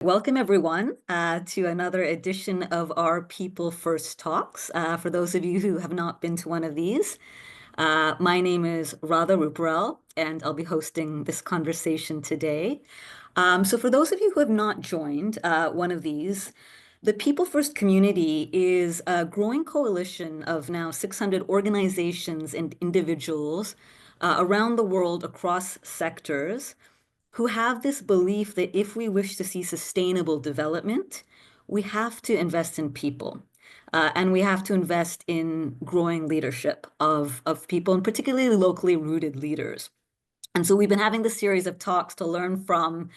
Welcome, everyone, to another edition of our People First Talks. For those of you who have not been to one of these, my name is Radha Ruparel, and I'll be hosting this conversation today. So for those of you who have not joined one of these, the People First community is a growing coalition of now 600 organizations and individuals around the world across sectors who have this belief that if we wish to see sustainable development, we have to invest in people. And we have to invest in growing leadership of people, and particularly locally rooted leaders. And so we've been having this series of talks to learn from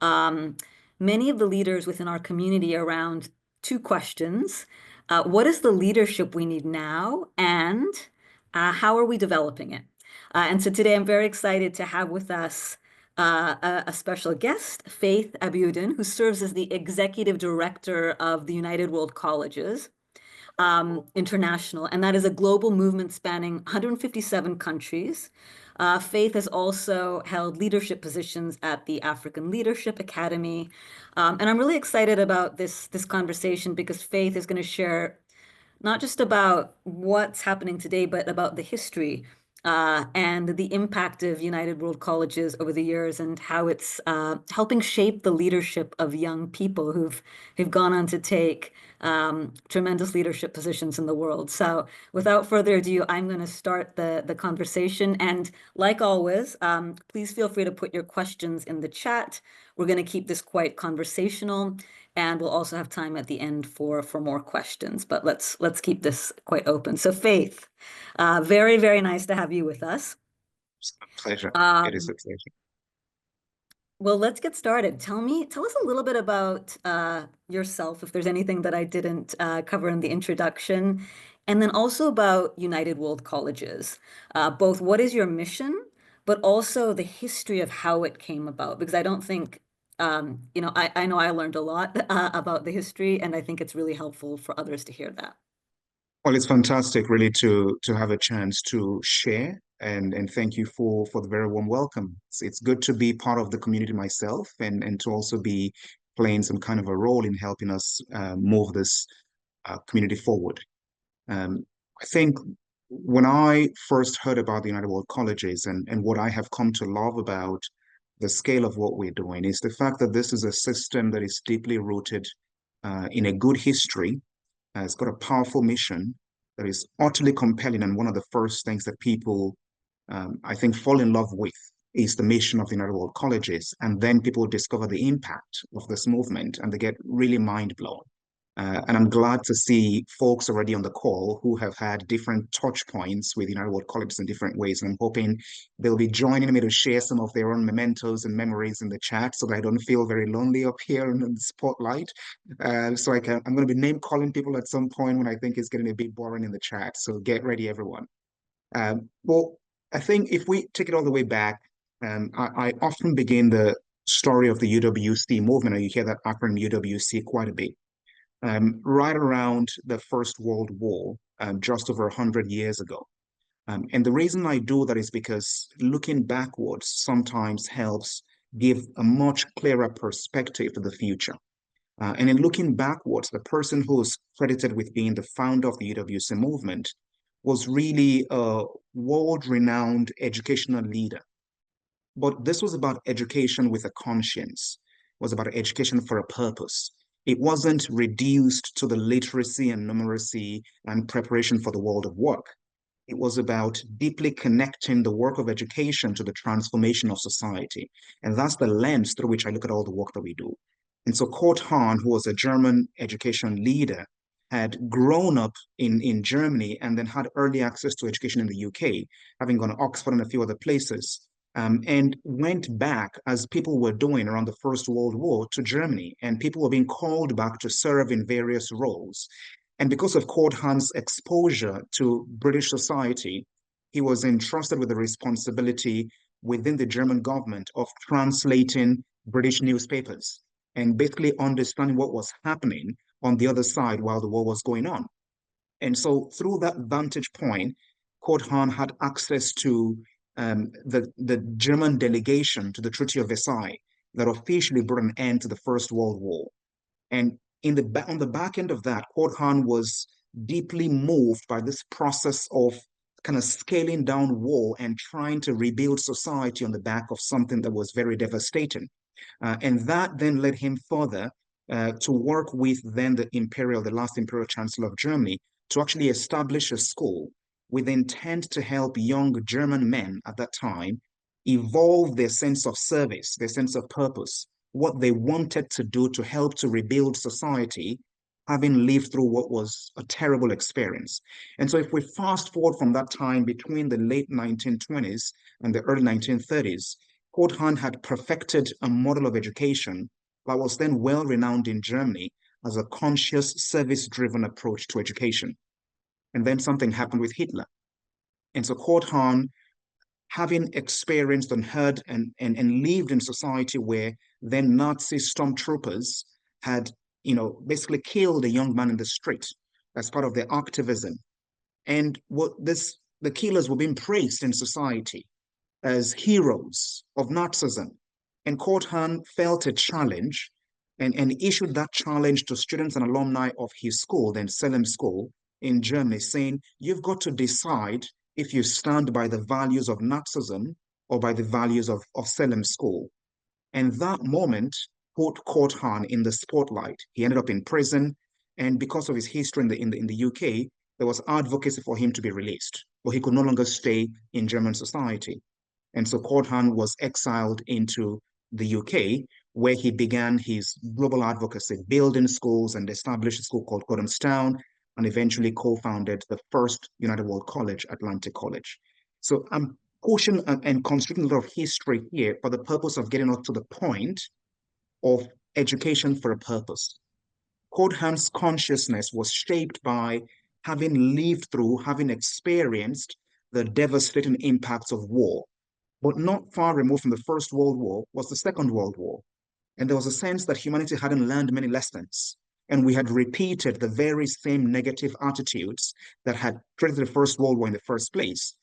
um, many of the leaders within our community around two questions. What is the leadership we need now? And how are we developing it? And so today I'm very excited to have with us a special guest, Faith Abiodun, who serves as the Executive Director of the United World Colleges International, and that is a global movement spanning 157 countries. Faith has also held leadership positions at the African Leadership Academy. And I'm really excited about this conversation because Faith is going to share not just about what's happening today, but about the history and the impact of United World Colleges over the years and how it's helping shape the leadership of young people who've gone on to take tremendous leadership positions in the world. So without further ado, I'm going to start the conversation. And like always, please feel free to put your questions in the chat. We're going to keep this quite conversational. And we'll also have time at the end for more questions, but let's keep this quite open. So Faith, very, very nice to have you with us. It's a pleasure. It is a pleasure. Well, let's get started. Tell us a little bit about yourself, if there's anything that I didn't cover in the introduction, and then also about United World Colleges, both what is your mission, but also the history of how it came about, because I don't think I know I learned a lot about the history, and I think it's really helpful for others to hear that. Well, it's fantastic really to have a chance to share and thank you for the very warm welcome. It's good to be part of the community myself and to also be playing some kind of a role in helping us move this community forward. I think when I first heard about the United World Colleges and what I have come to love about the scale of what we're doing is the fact that this is a system that is deeply rooted in a good history. It's got a powerful mission that is utterly compelling. And one of the first things that people, I think, fall in love with is the mission of the United World Colleges. And then people discover the impact of this movement and they get really mind blown. And I'm glad to see folks already on the call who have had different touch points with United World Colleges in different ways. And I'm hoping they'll be joining me to share some of their own mementos and memories in the chat so that I don't feel very lonely up here in the spotlight. I'm going to be name calling people at some point when I think it's getting a bit boring in the chat. So get ready, everyone. Well, I think if we take it all the way back, I often begin the story of the UWC movement, and you hear that acronym UWC quite a bit. Right around the First World War, just over 100 years ago. And the reason I do that is because looking backwards sometimes helps give a much clearer perspective to the future. And in looking backwards, the person who is credited with being the founder of the UWC movement was really a world-renowned educational leader. But this was about education with a conscience. It was about education for a purpose. It wasn't reduced to the literacy and numeracy and preparation for the world of work. It was about deeply connecting the work of education to the transformation of society. And that's the lens through which I look at all the work that we do. And so Kurt Hahn, who was a German education leader, had grown up in Germany and then had early access to education in the UK, having gone to Oxford and a few other places. And went back, as people were doing around the First World War, to Germany, and people were being called back to serve in various roles. And because of Kurt Hahn's exposure to British society, he was entrusted with the responsibility within the German government of translating British newspapers and basically understanding what was happening on the other side while the war was going on. And so through that vantage point, Kurt Hahn had access to the German delegation to the Treaty of Versailles that officially brought an end to the First World War. And on the back end of that, Korhan was deeply moved by this process of kind of scaling down war and trying to rebuild society on the back of something that was very devastating. And that then led him further to work with then the last imperial chancellor of Germany, to actually establish a school with intent to help young German men at that time evolve their sense of service, their sense of purpose, what they wanted to do to help to rebuild society, having lived through what was a terrible experience. And so if we fast forward from that time between the late 1920s and the early 1930s, Korhan had perfected a model of education that was then well renowned in Germany as a conscious, service-driven approach to education. And then something happened with Hitler. And so Korhan, having experienced and heard and lived in society where then Nazi stormtroopers had, basically killed a young man in the street as part of their activism. And the killers were being praised in society as heroes of Nazism. And Korhan felt a challenge and issued that challenge to students and alumni of his school, then Salem School in Germany, saying, you've got to decide if you stand by the values of Nazism or by the values of Salem School. And that moment put Korhan in the spotlight. He ended up in prison, and because of his history in the UK, there was advocacy for him to be released, but he could no longer stay in German society. And so Korhan was exiled into the UK, where he began his global advocacy, building schools and established a school called Town, and eventually co-founded the first United World College, Atlantic College. So I'm pushing and constructing a lot of history here for the purpose of getting us to the point of education for a purpose. Korhan's consciousness was shaped by having lived through, having experienced the devastating impacts of war. But not far removed from the First World War was the Second World War. And there was a sense that humanity hadn't learned many lessons. And we had repeated the very same negative attitudes that had created the First World War in the first place.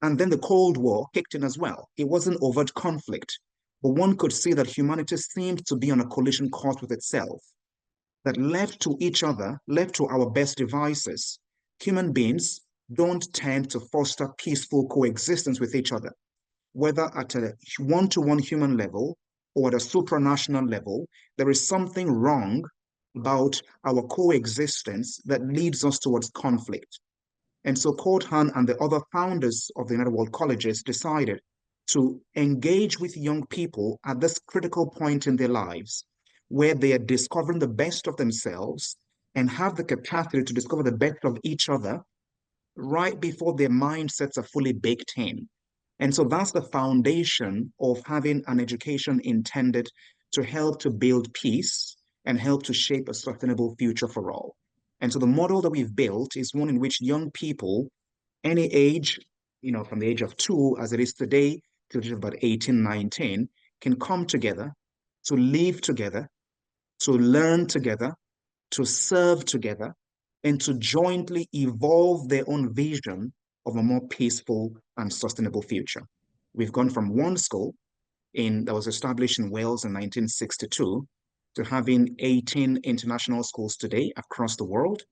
And then the Cold War kicked in as well. It wasn't overt conflict, but one could see that humanity seemed to be on a collision course with itself, that left to each other, left to our best devices, human beings don't tend to foster peaceful coexistence with each other, whether at a one-to-one human level or at a supranational level. There is something wrong about our coexistence that leads us towards conflict. And so Korhan and the other founders of the United World Colleges decided to engage with young people at this critical point in their lives where they are discovering the best of themselves and have the capacity to discover the best of each other right before their mindsets are fully baked in. And so that's the foundation of having an education intended to help to build peace and help to shape a sustainable future for all. And so the model that we've built is one in which young people, any age, from the age of 2, as it is today, to the age of about 18, 19, can come together to live together, to learn together, to serve together, and to jointly evolve their own vision of a more peaceful and sustainable future. We've gone from one school that was established in Wales in 1962 to having 18 international schools today across the world,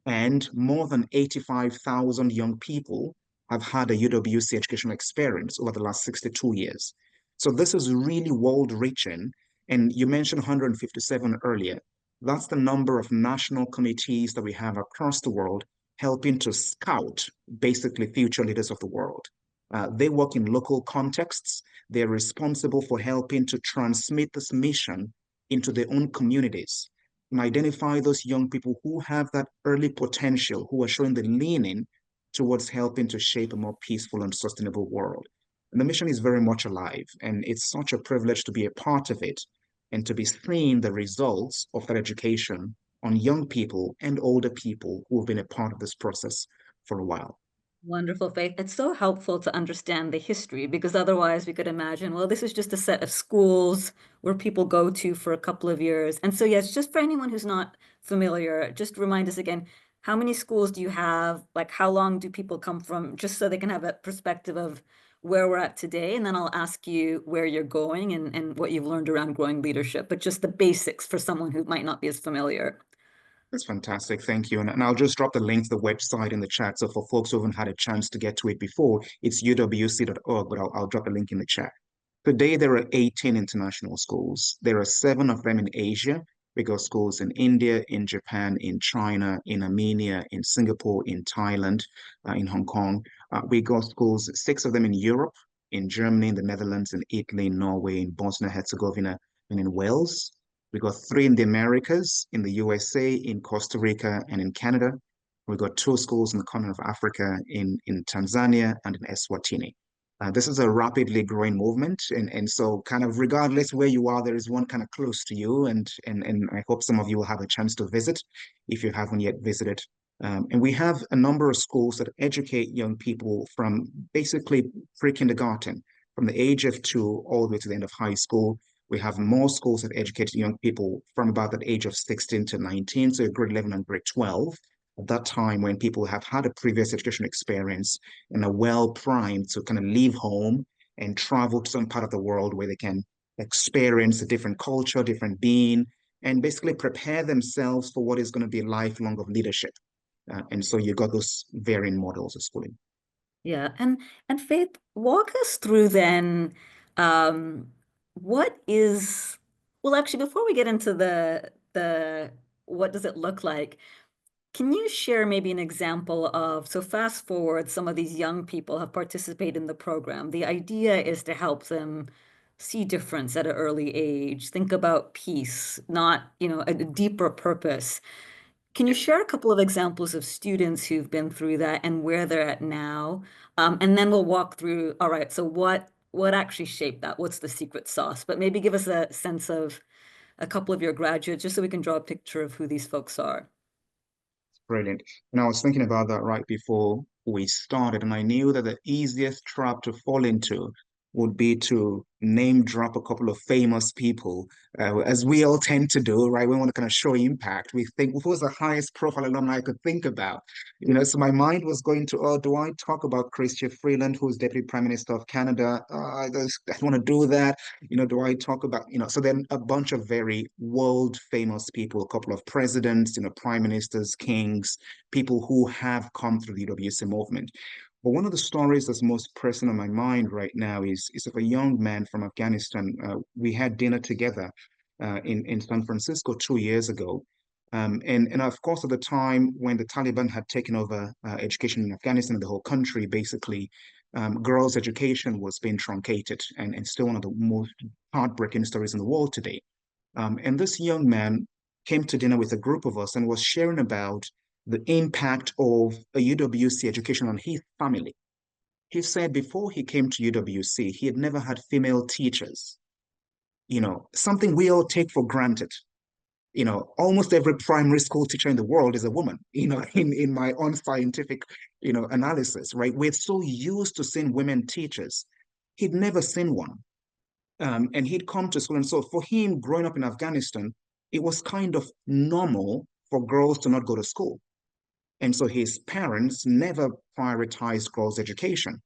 and more than 85,000 young people have had a UWC educational experience over the last 62 years. So this is really world-reaching. And you mentioned 157 earlier. That's the number of national committees that we have across the world helping to scout basically future leaders of the world. They work in local contexts. They're responsible for helping to transmit this mission into their own communities and identify those young people who have that early potential, who are showing the leaning towards helping to shape a more peaceful and sustainable world. And the mission is very much alive, and it's such a privilege to be a part of it and to be seeing the results of that education on young people and older people who have been a part of this process for a while. Wonderful, Faith. It's so helpful to understand the history because otherwise we could imagine, well, this is just a set of schools where people go to for a couple of years. And so, yes, just for anyone who's not familiar, just remind us again, how many schools do you have? Like, how long do people come from? Just so they can have a perspective of where we're at today. And then I'll ask you where you're going and what you've learned around growing leadership, but just the basics for someone who might not be as familiar. That's fantastic. Thank you. And I'll just drop the link to the website in the chat. So for folks who haven't had a chance to get to it before, it's uwc.org, but I'll drop a link in the chat. Today, there are 18 international schools. There are seven of them in Asia. We got schools in India, in Japan, in China, in Armenia, in Singapore, in Thailand, in Hong Kong. We got schools, six of them in Europe, in Germany, in the Netherlands, in Italy, in Norway, in Bosnia-Herzegovina, and in Wales. We got three in the Americas, in the USA, in Costa Rica, and in Canada. We got two schools in the continent of Africa, in Tanzania and in Eswatini. This is a rapidly growing movement, and so kind of regardless where you are, there is one kind of close to you, and I hope some of you will have a chance to visit if you haven't yet visited. And we have a number of schools that educate young people from basically pre-kindergarten, from the age of 2 all the way to the end of high school. We have more schools that educate young people from about that age of 16 to 19, so grade 11 and grade 12. At that time, when people have had a previous education experience and are well primed to kind of leave home and travel to some part of the world where they can experience a different culture, different being, and basically prepare themselves for what is going to be a lifelong of leadership. And so you got those varying models of schooling. Yeah, and Faith, walk us through then um what is well actually before we get into the what does it look like, can you share maybe an example of, so fast forward, some of these young people have participated in the program. The idea is to help them see difference at an early age, think about peace, not, a deeper purpose. Can you share a couple of examples of students who've been through that and where they're at now? And then we'll walk through, all right, so what actually shaped that? What's the secret sauce? But maybe give us a sense of a couple of your graduates, just so we can draw a picture of who these folks are. Brilliant. And I was thinking about that right before we started, and I knew that the easiest trap to fall into would be to name drop a couple of famous people, as we all tend to do, right? We want to kind of show impact. We think, who was the highest profile alumni I could think about? So my mind was going to, oh, do I talk about Chrystia Freeland, who's Deputy Prime Minister of Canada? I don't want to do that. Do I talk about, so then a bunch of very world famous people, a couple of presidents, prime ministers, kings, people who have come through the UWC movement. But one of the stories that's most pressing on my mind right now is of a young man from Afghanistan. We had dinner together in San Francisco 2 years ago. And of course, at the time when the Taliban had taken over education in Afghanistan and the whole country, basically, girls' education was being truncated and still one of the most heartbreaking stories in the world today. And this young man came to dinner with a group of us and was sharing about the impact of a UWC education on his family. He said before he came to UWC, he had never had female teachers, something we all take for granted. Almost every primary school teacher in the world is a woman, in my unscientific, analysis, right? We're so used to seeing women teachers. He'd never seen one. And he'd come to school. And so for him, growing up in Afghanistan, it was kind of normal for girls to not go to school. And so his parents never prioritized girls' education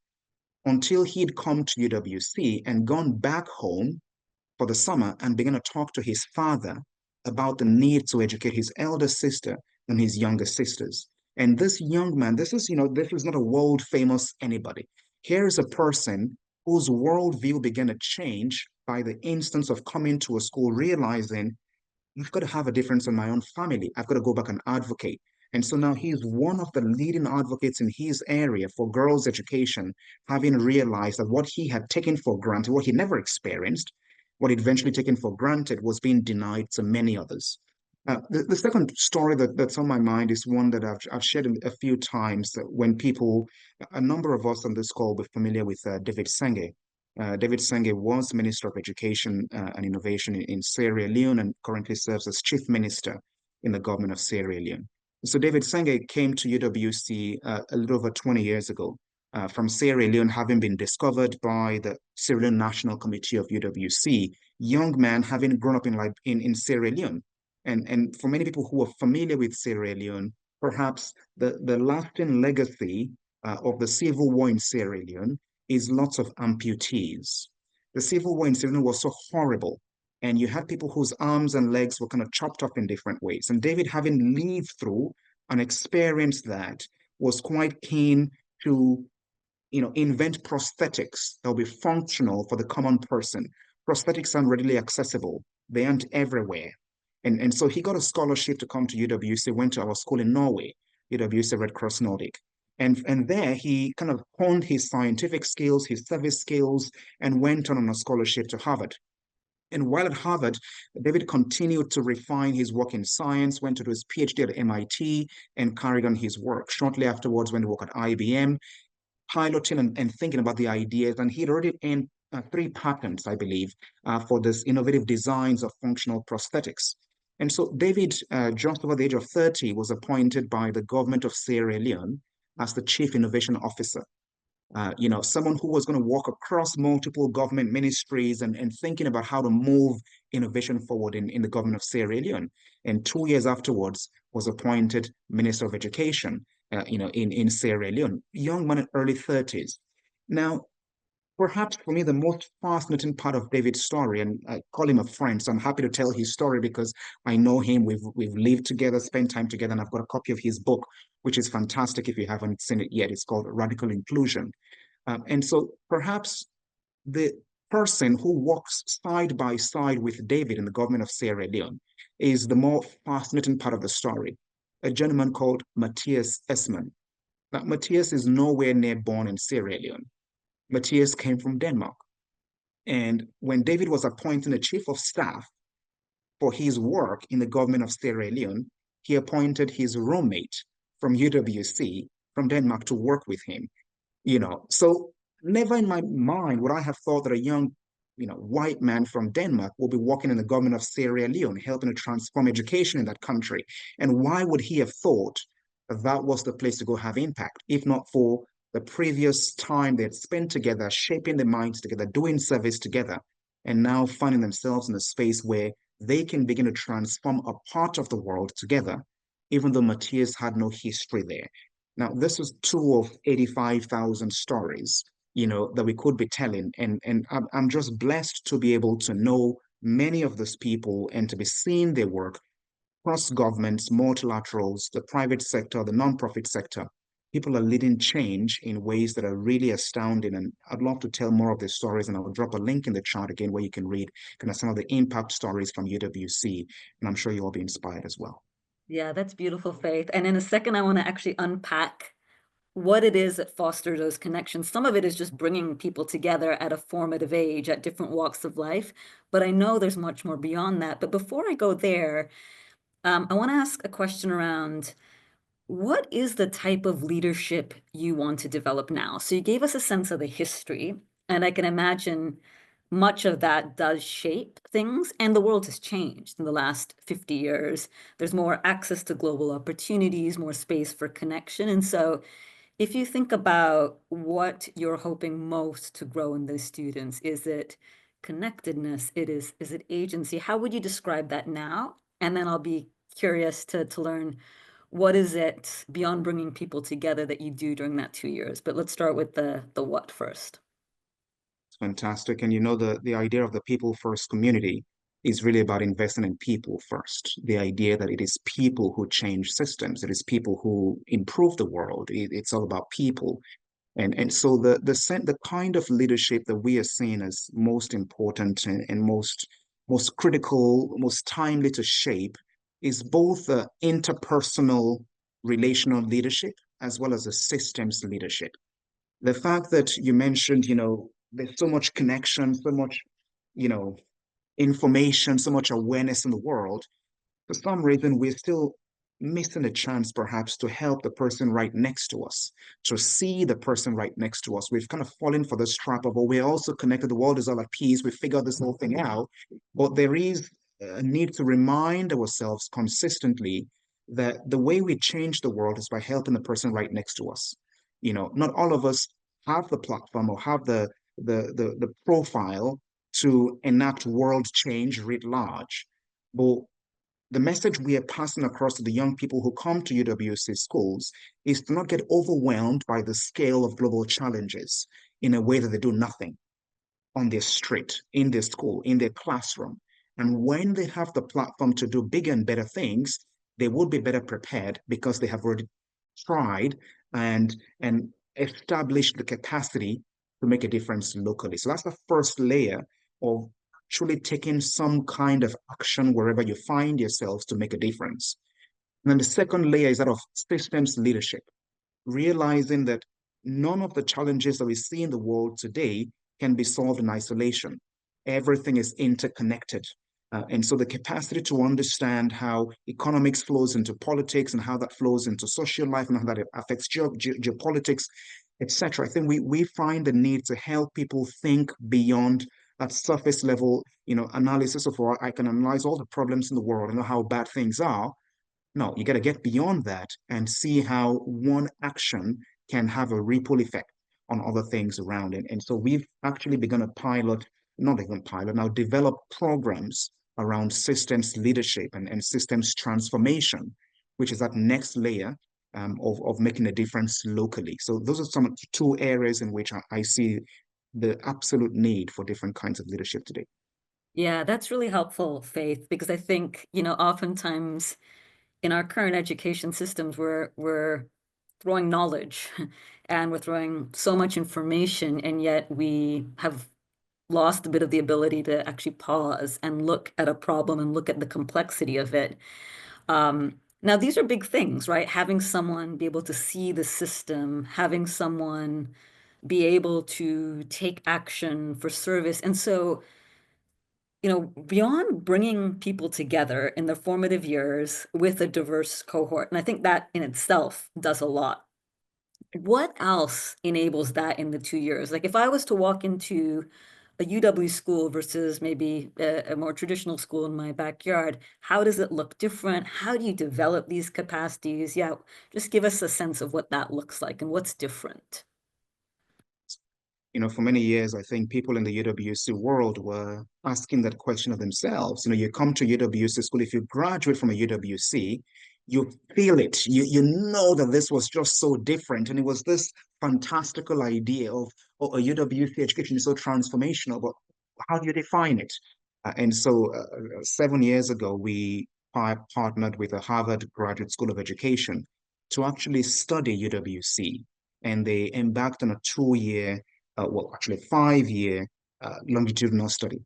until he'd come to UWC and gone back home for the summer and began to talk to his father about the need to educate his elder sister and his younger sisters. And this young man, this is not a world famous anybody. Here is a person whose worldview began to change by the instance of coming to a school, realizing I've got to have a difference in my own family. I've got to go back and advocate. And so now he's one of the leading advocates in his area for girls' education, having realized that what he had taken for granted, what he never experienced, what he'd eventually taken for granted was being denied to many others. The second story that's on my mind is one that I've shared a few times when a number of us on this call were familiar with David Senge. David Senge was Minister of Education and Innovation in Sierra Leone and currently serves as Chief Minister in the government of Sierra Leone. So David Senge came to UWC a little over 20 years ago from Sierra Leone, having been discovered by the Sierra Leone National Committee of UWC, young man having grown up in Sierra Leone. And for many people who are familiar with Sierra Leone, perhaps the lasting legacy of the civil war in Sierra Leone is lots of amputees. The civil war in Sierra Leone was so horrible, and you had people whose arms and legs were kind of chopped off in different ways. And David, having lived through and experienced that, was quite keen to invent prosthetics that will be functional for the common person. Prosthetics aren't readily accessible. They aren't everywhere. And so he got a scholarship to come to UWC, went to our school in Norway, UWC Red Cross Nordic. And there he kind of honed his scientific skills, his service skills, and went on a scholarship to Harvard. And while at Harvard, David continued to refine his work in science, went to do his PhD at MIT, and carried on his work. Shortly afterwards, went to work at IBM, piloting and thinking about the ideas, and he'd already earned three patents, I believe, for this innovative designs of functional prosthetics. And so David, just over the age of 30, was appointed by the government of Sierra Leone as the chief innovation officer. Someone who was going to walk across multiple government ministries and thinking about how to move innovation forward in the government of Sierra Leone. And 2 years afterwards was appointed Minister of Education, in Sierra Leone, young man in early 30s. Now, perhaps for me, the most fascinating part of David's story, and I call him a friend, so I'm happy to tell his story because I know him. We've lived together, spent time together, and I've got a copy of his book, which is fantastic if you haven't seen it yet. It's called Radical Inclusion. And so perhaps the person who walks side by side with David in the government of Sierra Leone is the more fascinating part of the story. A gentleman called Matthias Esman. Now, Matthias is nowhere near born in Sierra Leone. Matthias came from Denmark. And when David was appointing a chief of staff for his work in the government of Sierra Leone, he appointed his roommate from UWC from Denmark to work with him. So never in my mind would I have thought that a young, white man from Denmark will be working in the government of Sierra Leone, helping to transform education in that country. And why would he have thought that that was the place to go have impact, if not for the previous time they had spent together, shaping their minds together, doing service together, and now finding themselves in a space where they can begin to transform a part of the world together, even though Matthias had no history there. Now, this is two of 85,000 stories, that we could be telling. And I'm just blessed to be able to know many of these people and to be seeing their work across governments, multilaterals, the private sector, the nonprofit sector. People are leading change in ways that are really astounding. And I'd love to tell more of these stories. And I'll drop a link in the chat again where you can read kind of some of the impact stories from UWC. And I'm sure you'll be inspired as well. Yeah, that's beautiful, Faith. And in a second, I want to actually unpack what it is that fosters those connections. Some of it is just bringing people together at a formative age, at different walks of life. But I know there's much more beyond that. But before I go there, I want to ask a question around what is the type of leadership you want to develop now? So you gave us a sense of the history, and I can imagine much of that does shape things, and the world has changed in the last 50 years. There's more access to global opportunities, more space for connection. And so if you think about what you're hoping most to grow in those students, is it connectedness? Is it agency? How would you describe that now? And then I'll be curious to learn what is it beyond bringing people together that you do during that 2 years? But let's start with the what first. It's fantastic. And the idea of the people first community is really about investing in people first. The idea that it is people who change systems, it is people who improve the world. It's all about people. And so the kind of leadership that we are seeing as most important and most critical, most timely to shape is both the interpersonal relational leadership as well as the systems leadership. The fact that you mentioned, there's so much connection, so much, you know, information, so much awareness in the world, for some reason, we're still missing a chance perhaps to help the person right next to us, to see the person right next to us. We've kind of fallen for this trap of, oh, we're also connected, the world is all at peace, we figured this whole thing out. But there is a need to remind ourselves consistently that the way we change the world is by helping the person right next to us. Not all of us have the platform or have the profile to enact world change writ large. But The message we are passing across to the young people who come to UWC schools is to not get overwhelmed by the scale of global challenges in a way that they do nothing on their street, in their school, in their classroom. And when they have the platform to do bigger and better things, they will be better prepared because they have already tried and established the capacity to make a difference locally. So that's the first layer of truly taking some kind of action wherever you find yourselves to make a difference. And then the second layer is that of systems leadership, realizing that none of the challenges that we see in the world today can be solved in isolation. Everything is interconnected. And so the capacity to understand how economics flows into politics and how that flows into social life and how that affects geopolitics, etc. I think we find the need to help people think beyond that surface level, analysis of, I can analyze all the problems in the world and know how bad things are. No, you got to get beyond that and see how one action can have a ripple effect on other things around it. And so we've actually begun a pilot, not even pilot, now develop programs around systems leadership and systems transformation, which is that next layer of making a difference locally. So those are some two areas in which I see the absolute need for different kinds of leadership today. Yeah, that's really helpful, Faith, because I think, oftentimes in our current education systems, we're throwing knowledge and we're throwing so much information, and yet we have lost a bit of the ability to actually pause and look at a problem and look at the complexity of it. Now, these are big things, right? Having someone be able to see the system, having someone be able to take action for service. And so, beyond bringing people together in their formative years with a diverse cohort, and I think that in itself does a lot. What else enables that in the 2 years? Like if I was to walk into a UW school versus maybe a more traditional school in my backyard, how does it look different? How do you develop these capacities? Yeah, just give us a sense of what that looks like and what's different. For many years, I think people in the UWC world were asking that question of themselves. You come to UWC school, if you graduate from a UWC, you feel it. You know that this was just so different. And it was this fantastical idea of a UWC education is so transformational, but how do you define it? And so 7 years ago, we partnered with the Harvard Graduate School of Education to actually study UWC. And they embarked on a 2 year well, actually 5 year longitudinal study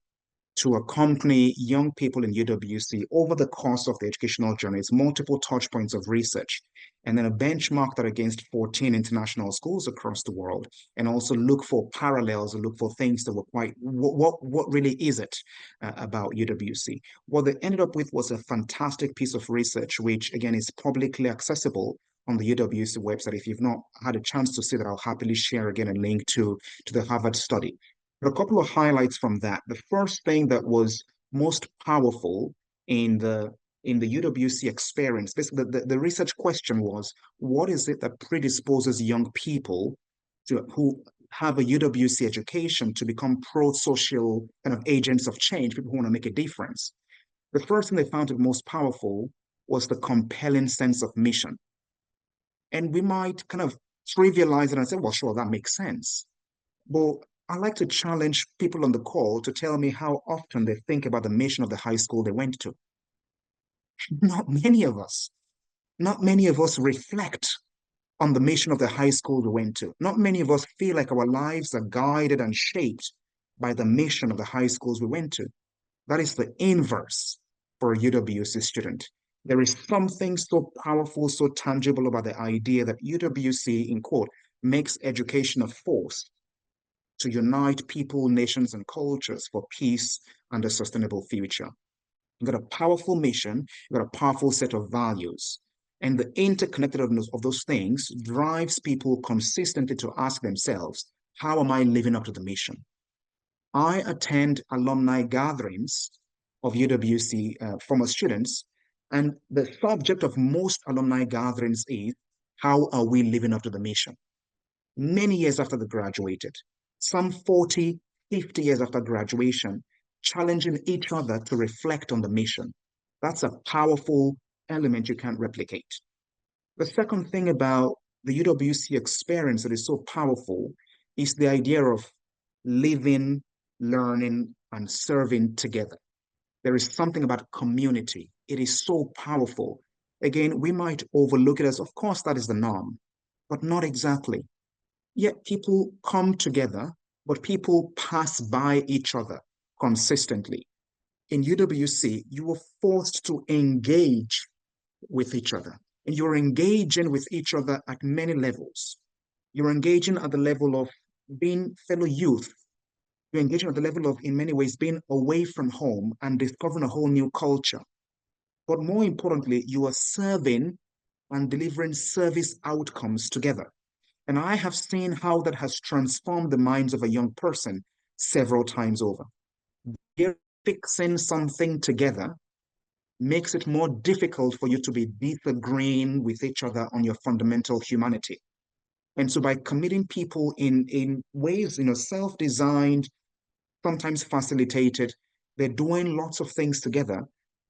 to accompany young people in UWC over the course of the educational journeys, multiple touch points of research, and then a benchmark that against 14 international schools across the world, and also look for parallels and look for things that were quite, what really is it about UWC? What they ended up with was a fantastic piece of research, which again is publicly accessible on the UWC website. If you've not had a chance to see that, I'll happily share again a link to the Harvard study. But a couple of highlights from that. The first thing that was most powerful in the UWC experience, basically the research question was, what is it that predisposes young people who have a UWC education to become pro-social kind of agents of change, people who want to make a difference? The first thing they found to be most powerful was the compelling sense of mission. And we might kind of trivialize it and say, well, sure, that makes sense. But I like to challenge people on the call to tell me how often they think about the mission of the high school they went to. Not many of us. Not many of us reflect on the mission of the high school we went to. Not many of us feel like our lives are guided and shaped by the mission of the high schools we went to. That is the inverse for a UWC student. There is something so powerful, so tangible about the idea that UWC, in quote, makes education a force to unite people, nations, and cultures for peace and a sustainable future. You've got a powerful mission, you've got a powerful set of values. And the interconnectedness of those things drives people consistently to ask themselves, how am I living up to the mission? I attend alumni gatherings of UWC former students, and the subject of most alumni gatherings is, how are we living up to the mission? Many years after they graduated, some 40, 50 years after graduation, challenging each other to reflect on the mission. That's a powerful element you can't replicate. The second thing about the UWC experience that is so powerful is the idea of living, learning, and serving together. There is something about community. It is so powerful. Again, we might overlook it as, of course, that is the norm, but not exactly. Yet people come together, but people pass by each other consistently. In UWC, you are forced to engage with each other. And you're engaging with each other at many levels. You're engaging at the level of being fellow youth. You're engaging at the level of, in many ways, being away from home and discovering a whole new culture. But more importantly, you are serving and delivering service outcomes together. And I have seen how that has transformed the minds of a young person several times over. You're fixing something together makes it more difficult for you to be disagreeing with each other on your fundamental humanity. And so by committing people in ways, self-designed, sometimes facilitated, they're doing lots of things together.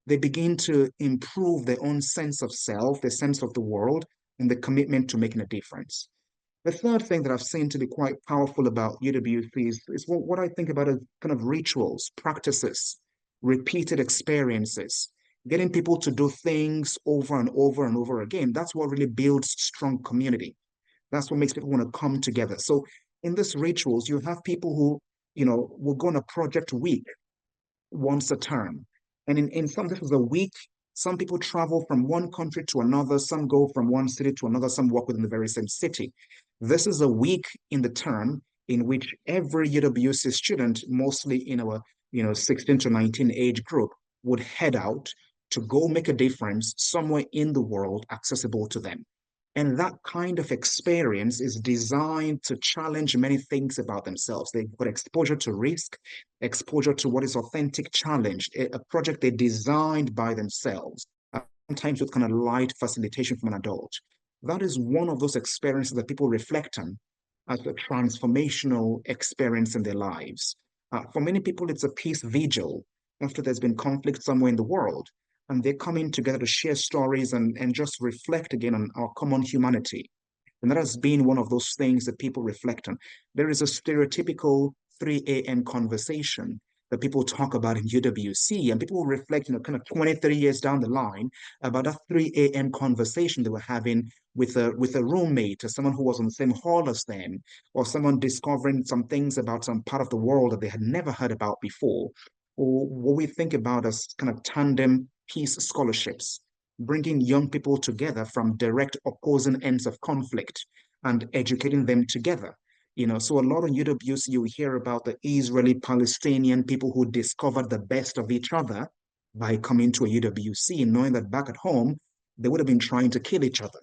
They begin to improve their own sense of self, their sense of the world, and the commitment to making a difference. The third thing that I've seen to be quite powerful about UWC is what I think about as kind of rituals, practices, repeated experiences, getting people to do things over and over and over again. That's what really builds strong community. That's what makes people want to come together. So in these rituals, you have people who, will go on a project week once a term. And in some, this is a week. Some people travel from one country to another. Some go from one city to another. Some work within the very same city. This is a week in the term in which every UWC student, mostly in our 16 to 19 age group, would head out to go make a difference somewhere in the world accessible to them. And that kind of experience is designed to challenge many things about themselves. They've got exposure to risk, exposure to what is authentic challenge, a project they designed by themselves, sometimes with kind of light facilitation from an adult. That is one of those experiences that people reflect on as a transformational experience in their lives. For many people, it's a peace vigil after there's been conflict somewhere in the world. And they're coming together to share stories and just reflect again on our common humanity. And that has been one of those things that people reflect on. There is a stereotypical 3 a.m. conversation that people talk about in UWC, and people will reflect, kind of 20, 30 years down the line about that 3 a.m. conversation they were having with a roommate or someone who was on the same hall as them, or someone discovering some things about some part of the world that they had never heard about before, or what we think about as kind of tandem peace scholarships, bringing young people together from direct opposing ends of conflict and educating them together. So a lot of UWC, you hear about the Israeli-Palestinian people who discovered the best of each other by coming to a UWC, knowing that back at home, they would have been trying to kill each other.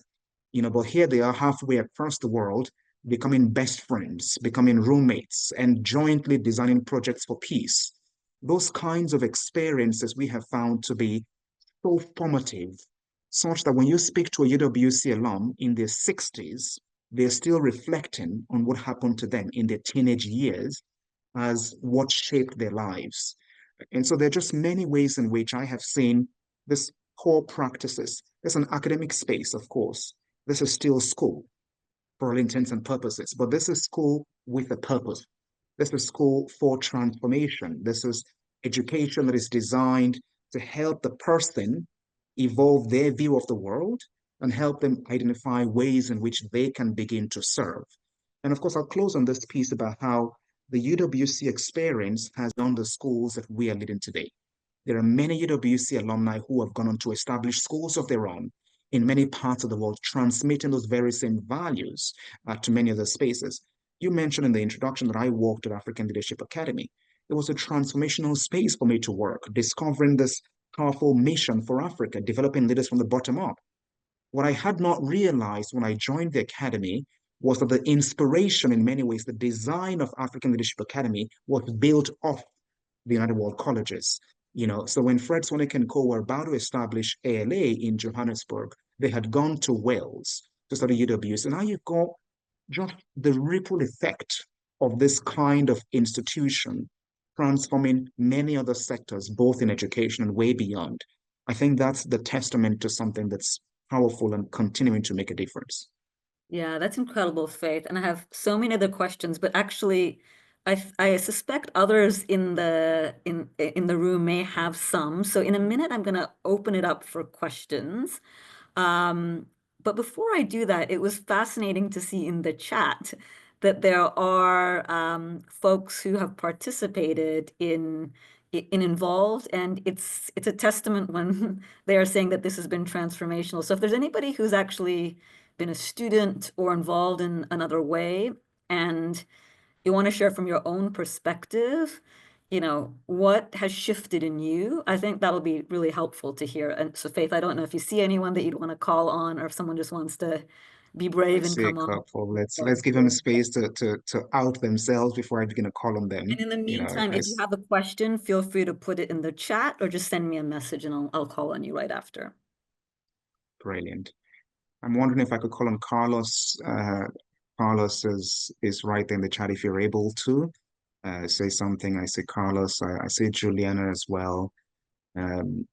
But here they are halfway across the world, becoming best friends, becoming roommates, and jointly designing projects for peace. Those kinds of experiences we have found to be so formative, such that when you speak to a UWC alum in their 60s, they're still reflecting on what happened to them in their teenage years as what shaped their lives. And so there are just many ways in which I have seen this core practices. There's an academic space, of course. This is still school for all intents and purposes, but this is school with a purpose. This is school for transformation. This is education that is designed to help the person evolve their view of the world and help them identify ways in which they can begin to serve. And of course, I'll close on this piece about how the UWC experience has done the schools that we are leading today. There are many UWC alumni who have gone on to establish schools of their own in many parts of the world, transmitting those very same values to many other spaces. You mentioned in the introduction that I worked at African Leadership Academy. It was a transformational space for me to work, discovering this powerful mission for Africa, developing leaders from the bottom up. What I had not realized when I joined the academy was that the inspiration, in many ways, the design of African Leadership Academy was built off the United World Colleges. So when Fred Swanick and Co. were about to establish ALA in Johannesburg, they had gone to Wales to study UWs. And now you've got just the ripple effect of this kind of institution transforming many other sectors, both in education and way beyond. I think that's the testament to something that's powerful and continuing to make a difference. Yeah, that's incredible, Faith. And I have so many other questions, but actually, I suspect others in the room may have some. So in a minute, I'm going to open it up for questions. Um, but before I do that, it was fascinating to see in the chat that there are folks who have participated in involved, and it's a testament when they are saying that this has been transformational. So if there's anybody who's actually been a student or involved in another way, and you want to share from your own perspective, what has shifted in you, I think that'll be really helpful to hear. And so, Faith, I don't know if you see anyone that you'd want to call on, or if someone just wants to be I brave and see a come on. couple. Let's That's give them a great. space to out themselves before I begin to call on And them. in the You know, meantime, if you as have a question, feel free to put it in the chat or just send me a message and I'll call on you right after. brilliant. I'm wondering if I could call on Carlos. Carlos is right in the chat if you're able to. Say something. I say Carlos. I say Juliana as well.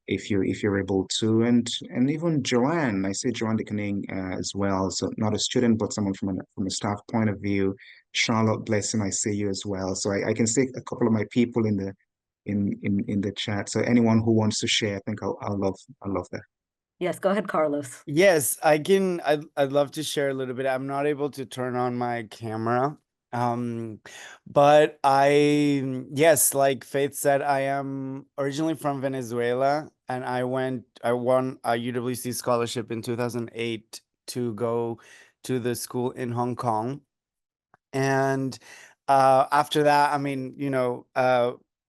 If you're able to, and even Joanne. I say Joanne de Kooning, as well. So not a student, but someone from a staff point of view. Charlotte Blessing, I see you as well. So I can see a couple of my people in the chat. So anyone who wants to share, I think I'll love that. Yes, go ahead, Carlos. Yes, I can. I'd love to share a little bit. I'm not able to turn on my camera. Um, but yes, like Faith said, I am originally from Venezuela, and I won a UWC scholarship in 2008 to go to the school in Hong Kong. And after that, I mean,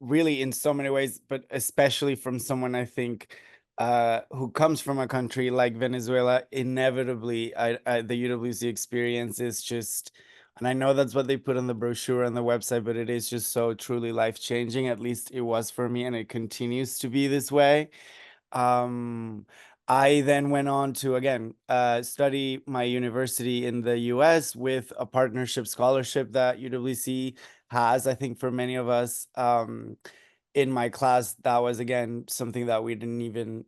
really in so many ways, but especially from someone I think who comes from a country like Venezuela, inevitably, the UWC experience is just, and I know that's what they put on the brochure on the website, but it is just so truly life changing. At least it was for me, and it continues to be this way. Um, I then went on to again study my university in the US with a partnership scholarship that UWC has. I think for many of us in my class, that was again something that we didn't even,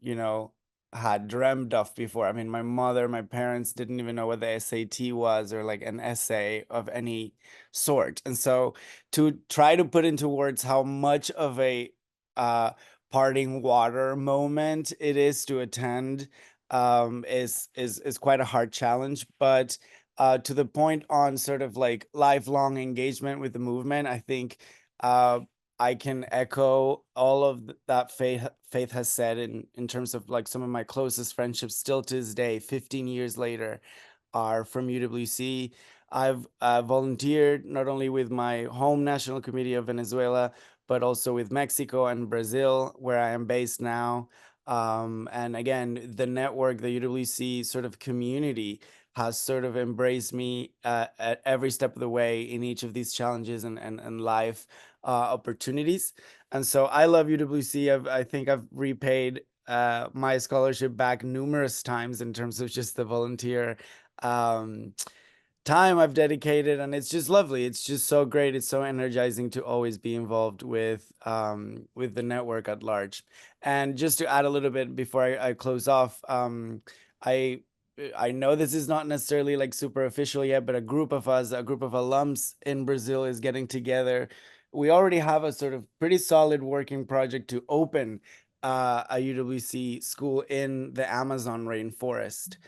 had dreamed of before. I mean, my mother, my parents didn't even know what the SAT was or like an essay of any sort. And so to try to put into words how much of a uh, parting water moment it is to attend is quite a hard challenge. But to the point on sort of like lifelong engagement with the movement, I think uh, I can echo all of that Faith has said in terms of like some of my closest friendships still to this day, 15 years later, are from UWC. I've volunteered not only with my home national committee of Venezuela, but also with Mexico and Brazil, where I am based now. And again, the network, the UWC sort of community has sort of embraced me at every step of the way in each of these challenges and life opportunities. And so I love UWC. I think I've repaid my scholarship back numerous times in terms of just the volunteer um, time I've dedicated, and it's just lovely. It's just so great. It's so energizing to always be involved with the network at large. And just to add a little bit before I close off, I I know this is not necessarily like super official yet, but a group of us, a group of alums in Brazil is getting together. We already have a sort of pretty solid working project to open a UWC school in the Amazon rainforest.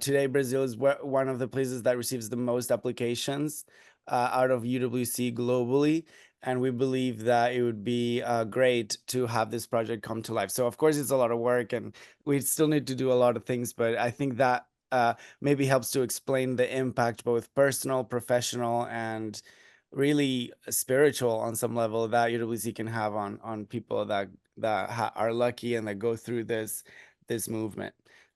Today, Brazil is one of the places that receives the most applications out of UWC globally. And we believe that it would be great to have this project come to life. So, of course, it's a lot of work and we still need to do a lot of things, but I think that maybe helps to explain the impact, both personal, professional, and really spiritual on some level that UWC can have on people that are lucky and that go through this movement.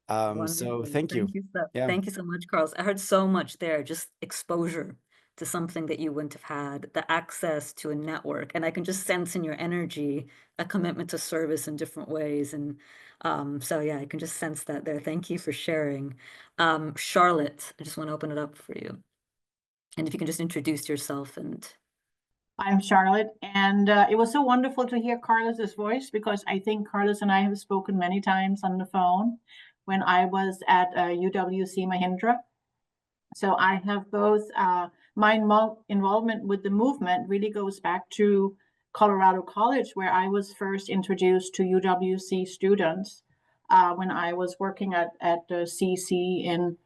So Wonderful. thank you. Yeah. Thank you so much, Carlos. I heard so much there, just exposure to something that you wouldn't have had, the access to a network. And I can just sense in your energy a commitment to service in different ways. And so, yeah, I can just sense that there. Thank you for sharing. Charlotte, I just want to open it up for you. And if you can just introduce yourself and I'm Charlotte, and it was so wonderful to hear Carlos's voice because I think Carlos and I have spoken many times on the phone when I was at UWC Mahindra. So I have both my involvement with the movement really goes back to Colorado College, where I was first introduced to UWC students when I was working at the CC in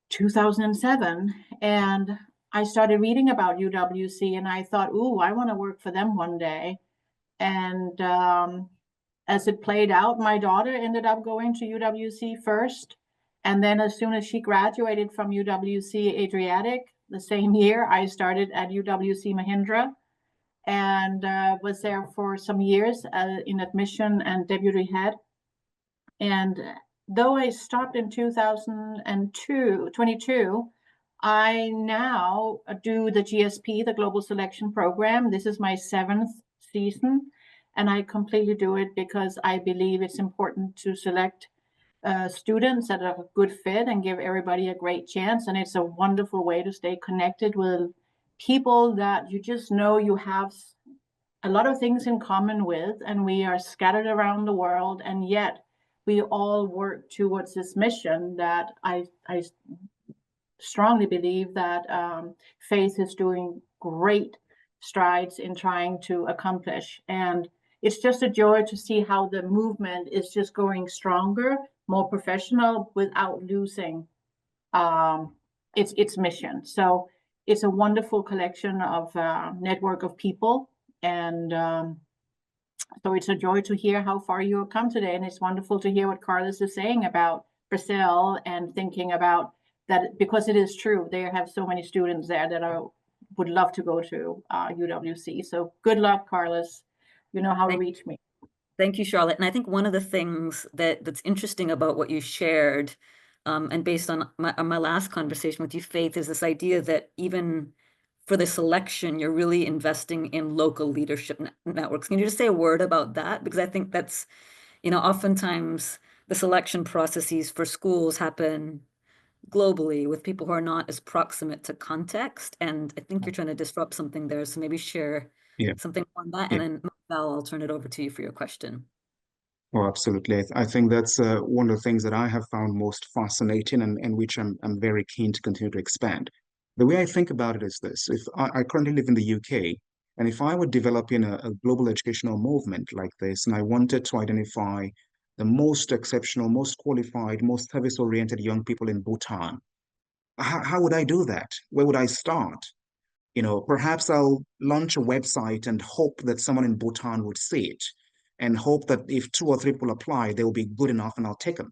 2007. And I started reading about UWC and I thought, ooh, I want to work for them one day. And as it played out, my daughter ended up going to UWC first. And then as soon as she graduated from UWC Adriatic the same year, I started at UWC Mahindra and was there for some years in admission and deputy head. And though I stopped in 2022, I now do the GSP, the Global Selection Program. This is my 7th season, and I completely do it because I believe it's important to select students that are a good fit and give everybody a great chance. And it's a wonderful way to stay connected with people that you just know you have a lot of things in common with, and we are scattered around the world, and yet we all work towards this mission that I strongly believe that Faith is doing great strides in trying to accomplish. And it's just a joy to see how the movement is just going stronger, more professional, without losing its mission. So it's a wonderful collection of network of people, and so it's a joy to hear how far you have come today, and it's wonderful to hear what Carlos is saying about Brazil and thinking about that, because it is true. They have so many students there that would love to go to UWC. So good luck, Carlos. You know how to reach me. Thank you, Charlotte. And I think one of the things that's interesting about what you shared, and based on my last conversation with you, Faith, is this idea that even for the selection, you're really investing in local leadership networks. Can you just say a word about that? Because I think that's, oftentimes the selection processes for schools happen globally with people who are not as proximate to context. And I think you're trying to disrupt something there. So maybe share Yeah, something on that. yeah. And then Val, I'll turn it over to you for your question. Oh, absolutely. I think that's one of the things that I have found most fascinating and which I'm very keen to continue to expand. The way I think about it is this. If I currently live in the UK, and if I were developing a global educational movement like this, and I wanted to identify the most exceptional, most qualified, most service-oriented young people in Bhutan, how would I do that? Where would I start? Perhaps I'll launch a website and hope that someone in Bhutan would see it and hope that if 2 or 3 people apply, they will be good enough and I'll take them.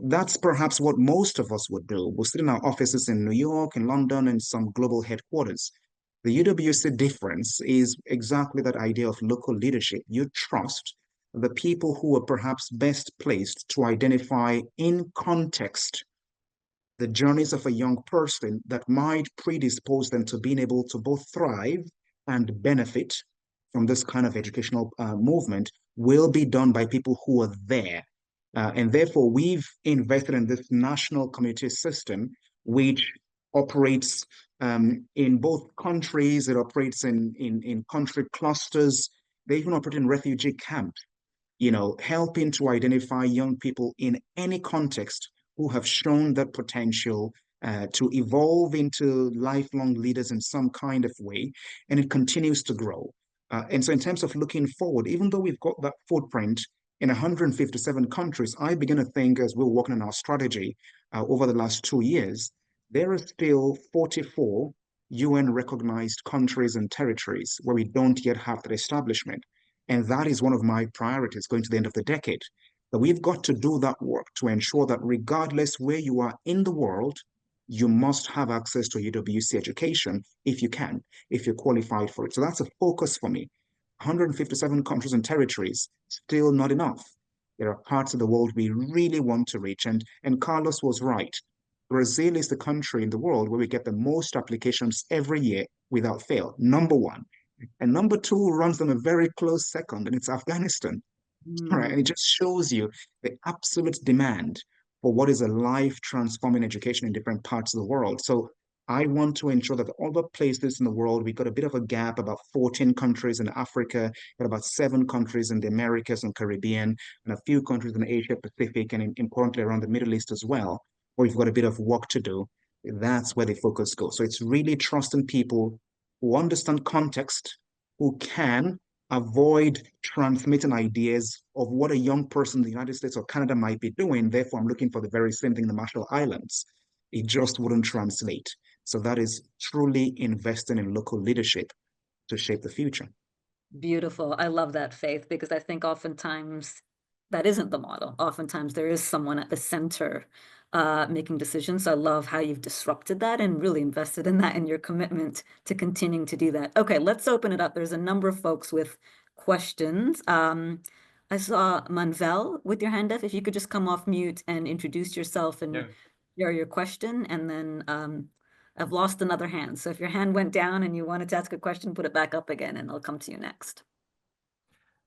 That's perhaps what most of us would do. We'll sit in our offices in New York, in London, and some global headquarters. The UWC difference is exactly that idea of local leadership. You trust the people who are perhaps best placed to identify in context the journeys of a young person that might predispose them to being able to both thrive and benefit from this kind of educational movement will be done by people who are there. And therefore, we've invested in this national community system, which operates in both countries. It operates in country clusters. They even operate in refugee camps, helping to identify young people in any context who have shown that potential to evolve into lifelong leaders in some kind of way, and it continues to grow. And so in terms of looking forward, even though we've got that footprint in 157 countries, I begin to think as we're working on our strategy over the last 2 years, there are still 44 UN recognized countries and territories where we don't yet have that establishment. And that is one of my priorities going to the end of the decade. That we've got to do that work to ensure that regardless where you are in the world, you must have access to UWC education if you can, if you're qualified for it. So that's a focus for me. 157 countries and territories, still not enough. There are parts of the world we really want to reach. And Carlos was right. Brazil is the country in the world where we get the most applications every year without fail, number one. And number two runs them a very close second, and it's Afghanistan. Right. And it just shows you the absolute demand for what is a life transforming education in different parts of the world. So I want to ensure that the other places in the world, we got a bit of a gap, about 14 countries in Africa, got about 7 countries in the Americas and Caribbean, and a few countries in Asia Pacific, and importantly around the Middle East as well, where we've got a bit of work to do. That's where the focus goes. So it's really trusting people who understand context, who can avoid transmitting ideas of what a young person in the United States or Canada might be doing. Therefore, I'm looking for the very same thing in the Marshall Islands. It just wouldn't translate. So that is truly investing in local leadership to shape the future. Beautiful. I love that, Faith, because I think oftentimes that isn't the model. Oftentimes there is someone at the center making decisions. So I love how you've disrupted that and really invested in that and your commitment to continuing to do that. Okay, let's open it up. There's a number of folks with questions. I saw Manvel with your hand up. If you could just come off mute and introduce yourself and share your question, and then I've lost another hand. So if your hand went down and you wanted to ask a question, put it back up again and I'll come to you next.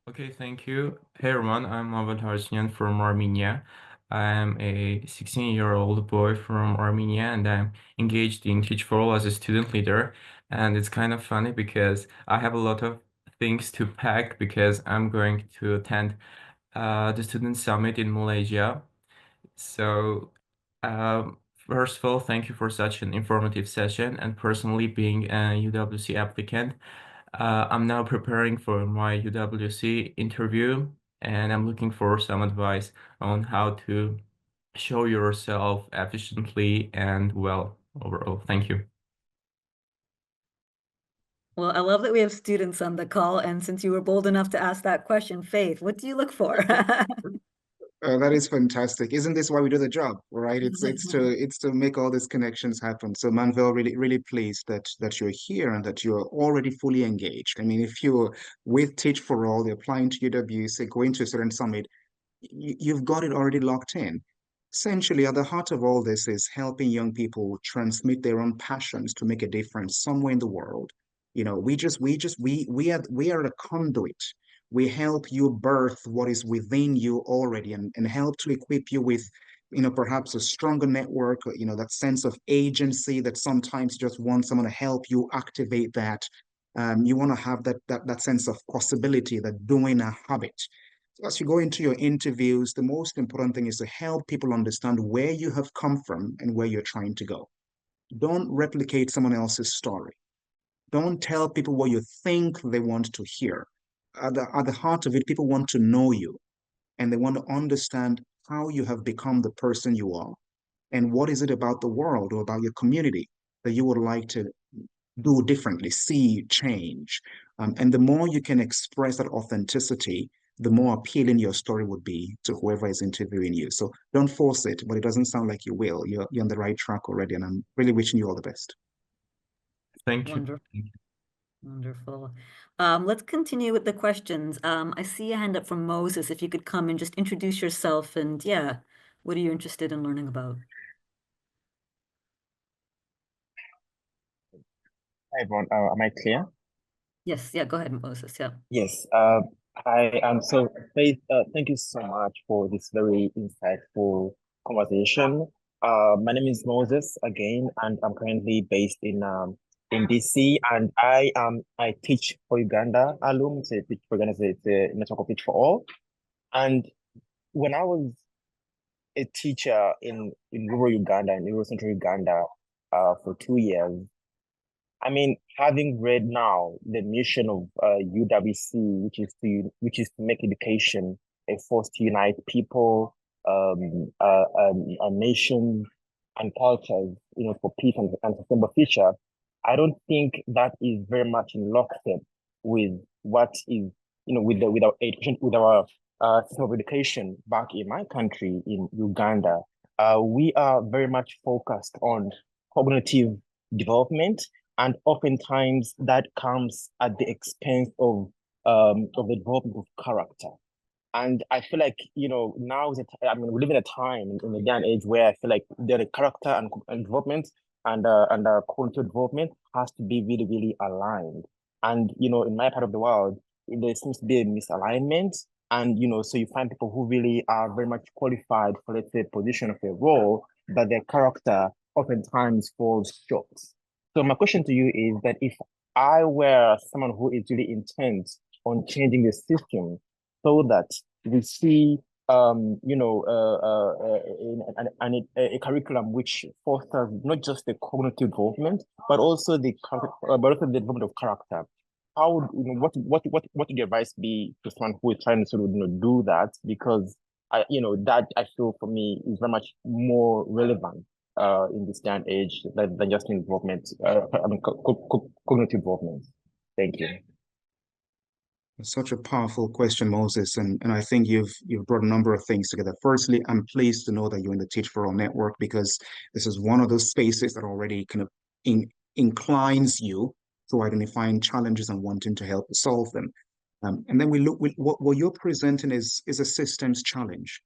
Okay, thank you. Hey everyone, I'm Abiodun from Armenia. I'm a 16-year-old boy from Armenia and I'm engaged in Teach for All as a student leader. And it's kind of funny because I have a lot of things to pack because I'm going to attend the Student Summit in Malaysia. So, first of all, thank you for such an informative session. And personally, being a UWC applicant, I'm now preparing for my UWC interview, and I'm looking for some advice on how to show yourself efficiently and well overall. Thank you. Well, I love that we have students on the call. And since you were bold enough to ask that question, Faith, what do you look for? That is fantastic. Isn't this why we do the job, right? It's to make all these connections happen. So Manvel, really pleased that you're here and that you're already fully engaged. I mean, if you're with Teach for All, you're applying to UWC, going to a certain summit, you've got it already locked in. Essentially, at the heart of all this is helping young people transmit their own passions to make a difference somewhere in the world. You know, we are a conduit. We help you birth what is within you already and help to equip you with, perhaps a stronger network, that sense of agency that sometimes you just want someone to help you activate that. You want to have that sense of possibility, that doing a habit. So as you go into your interviews, the most important thing is to help people understand where you have come from and where you're trying to go. Don't replicate someone else's story. Don't tell people what you think they want to hear. At the heart of it, people want to know you and they want to understand how you have become the person you are and what is it about the world or about your community that you would like to do differently, see change. And the more you can express that authenticity, the more appealing your story would be to whoever is interviewing you. So don't force it, but it doesn't sound like you will. You're on the right track already, and I'm really wishing you all the best. Thank you. Wonderful. Wonderful. Let's continue with the questions. I see a hand up from Moses. If you could come and just introduce yourself and yeah, what are you interested in learning about? Hi everyone, am I clear? Yes, yeah, go ahead, Moses. Yeah. Yes. I am so Faith. Thank you so much for this very insightful conversation. My name is Moses again, and I'm currently based in DC, and I teach for Uganda alum. It's a teach for Uganda. It's a network of Teach for All. And when I was a teacher in rural Uganda, in rural central Uganda, for 2 years. I mean, having read now the mission of UWC, which is to make education a force to unite people, a nation, and cultures, for peace and sustainable future. I don't think that is very much in lockstep with what is, with our education, with our system of education back in my country in Uganda. We are very much focused on cognitive development, and oftentimes that comes at the expense of the development of character. And I feel like, now we live in a time in a day and age where I feel like the character and development and cognitive development has to be really, really aligned. And, in my part of the world, there seems to be a misalignment. And, so you find people who really are very much qualified for, let's say, position of a role, but their character oftentimes falls short. So my question to you is that if I were someone who is really intent on changing the system so that we see a curriculum which fosters not just the cognitive development, but also but also the development of character. How would, what would your advice be to someone who is trying to sort of, do that? Because that I feel for me is very much more relevant in this day and age than just involvement, cognitive involvement. Thank you. It's such a powerful question, Moses, and I think you've brought a number of things together. Firstly, I'm pleased to know that you're in the Teach for All network, because this is one of those spaces that already kind of inclines you to identifying challenges and wanting to help solve them. And then we look what you're presenting is a systems challenge,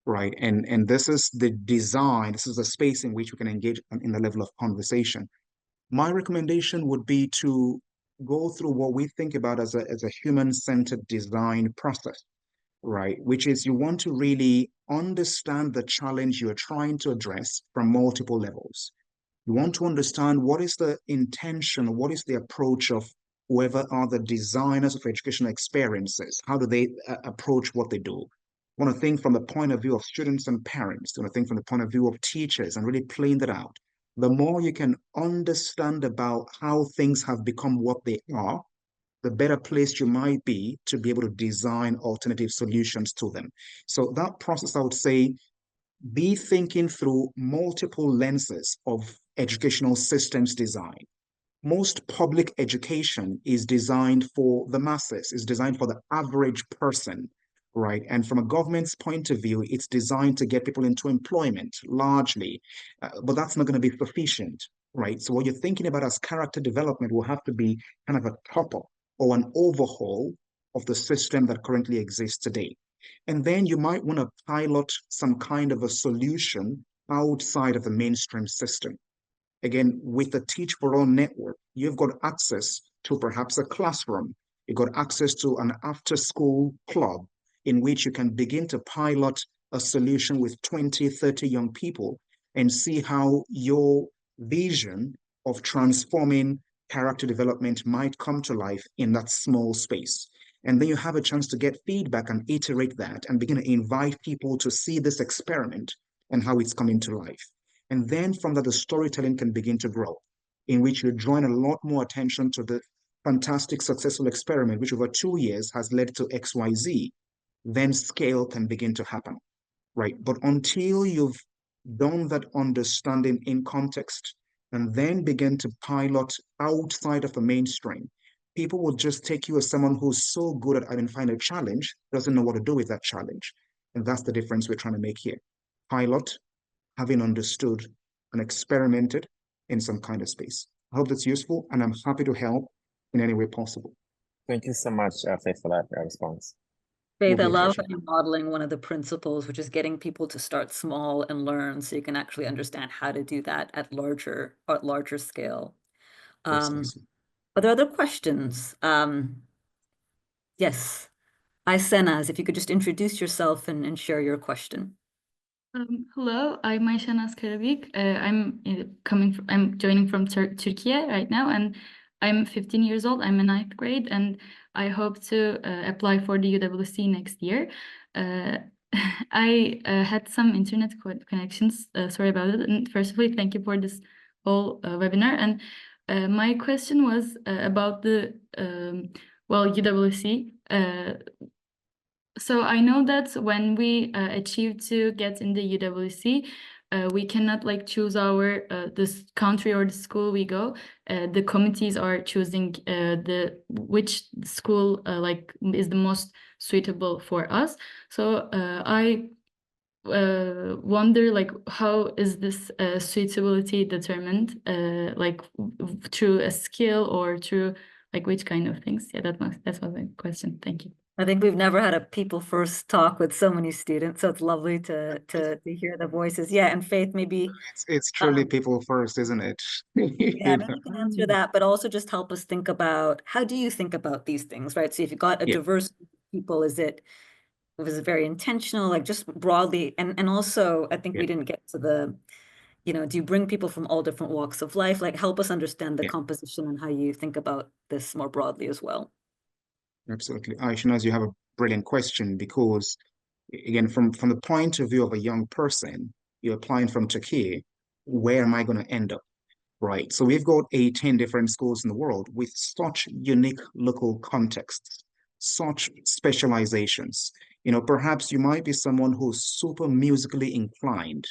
right? And this is the design. This is a space in which we can engage in the level of conversation. My recommendation would be to go through what we think about as a human-centered design process, right? Which is, you want to really understand the challenge you're trying to address from multiple levels. You want to understand what is the intention, what is the approach of whoever are the designers of educational experiences. How do they approach what they do? I want to think from the point of view of students and parents. I want to think from the point of view of teachers and really playing that out. The more you can understand about how things have become what they are, the better placed you might be to be able to design alternative solutions to them. So that process, I would say, be thinking through multiple lenses of educational systems design. Most public education is designed for the masses, is designed for the average person, right? And from a government's point of view, it's designed to get people into employment largely, but that's not going to be sufficient, right? So what you're thinking about as character development will have to be kind of a top-up or an overhaul of the system that currently exists today. And then you might want to pilot some kind of a solution outside of the mainstream system. Again, with the Teach for All network, you've got access to perhaps a classroom. You've got access to an after-school club in which you can begin to pilot a solution with 20, 30 young people and see how your vision of transforming character development might come to life in that small space. And then you have a chance to get feedback and iterate that and begin to invite people to see this experiment and how it's coming to life. And then from that, the storytelling can begin to grow, in which you're drawing a lot more attention to the fantastic, successful experiment, which over 2 years has led to XYZ. Then scale can begin to happen, right? But until you've done that understanding in context and then begin to pilot outside of the mainstream, people will just take you as someone who's so good at identifying a challenge, doesn't know what to do with that challenge. And that's the difference we're trying to make here. Pilot, having understood and experimented in some kind of space. I hope that's useful, and I'm happy to help in any way possible. Thank you so much, Faith, for that response. Faith, I Will be a love pleasure. how you're modeling one of the principles, which is getting people to start small and learn so you can actually understand how to do that at larger scale. Precisely. Are there other questions? Yes. Isenas, if you could just introduce yourself and share your question. Hello, I'm Ayşenaz Karabik. I'm joining from Turkey right now, and I'm 15 years old. I'm in 9th grade, and I hope to apply for the UWC next year. I had some internet connections. Sorry about it. And firstly, thank you for this whole webinar. And my question was about the UWC. So I know that when we achieve to get in the UWC, we cannot like choose our this country or the school we go. The committees are choosing which school like is the most suitable for us. So I wonder like how is this suitability determined, like through a skill or through like which kind of things? Yeah, that was my question. Thank you. I think we've never had a people first talk with so many students, so it's lovely to hear the voices. Yeah, and Faith, maybe It's truly people first, isn't it? yeah, maybe you can answer that, but also just help us think about how do you think about these things, right? So if you've got a Yeah. diverse group of people, was it very intentional, like just broadly, and also I think Yeah. we didn't get to the do you bring people from all different walks of life? Like, help us understand the Yeah, composition and how you think about this more broadly as well. absolutely. Aisha, you have a brilliant question because, again, from the point of view of a young person, you're applying from Turkey, where am I going to end up? Right. So we've got 18 different schools in the world with such unique local contexts, such specializations. Perhaps you might be someone who's super musically inclined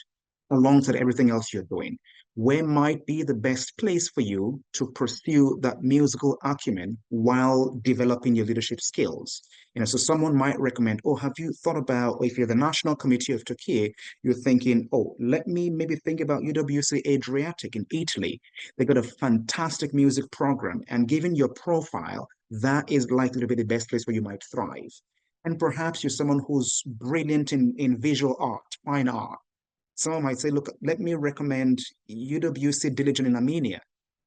alongside everything else you're doing. Where might be the best place for you to pursue that musical acumen while developing your leadership skills? So someone might recommend, oh, have you thought about, or if you're the National Committee of Turkey, you're thinking, oh, let me maybe think about UWC Adriatic in Italy. They got a fantastic music program, and given your profile, that is likely to be the best place where you might thrive. And perhaps you're someone who's brilliant in visual art, fine art. Someone might say, look, let me recommend UWC Diligent in Armenia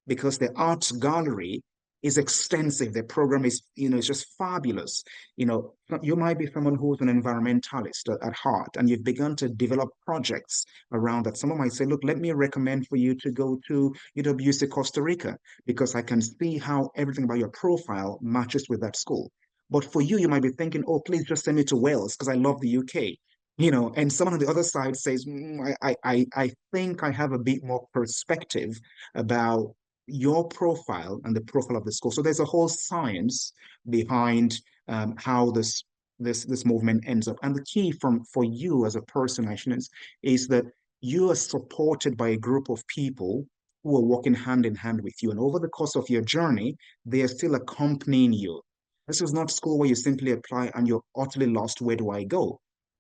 because the arts gallery is extensive. The program is just fabulous. You might be someone who's an environmentalist at heart, and you've begun to develop projects around that. Someone might say, look, let me recommend for you to go to UWC Costa Rica because I can see how everything about your profile matches with that school. But for you, you might be thinking, oh, please just send me to Wales because I love the UK. And someone on the other side says, I think I have a bit more perspective about your profile and the profile of the school. So there's a whole science behind how this movement ends up. And the key for you as a person, Aishan, is that you are supported by a group of people who are working hand in hand with you. And over the course of your journey, they are still accompanying you. This is not school where you simply apply and you're utterly lost. Where do I go?